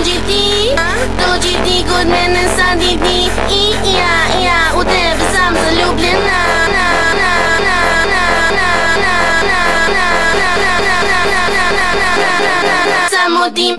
Dođi ti kod mene sad i ti I ja u tebe sam zaljubljena Samo ti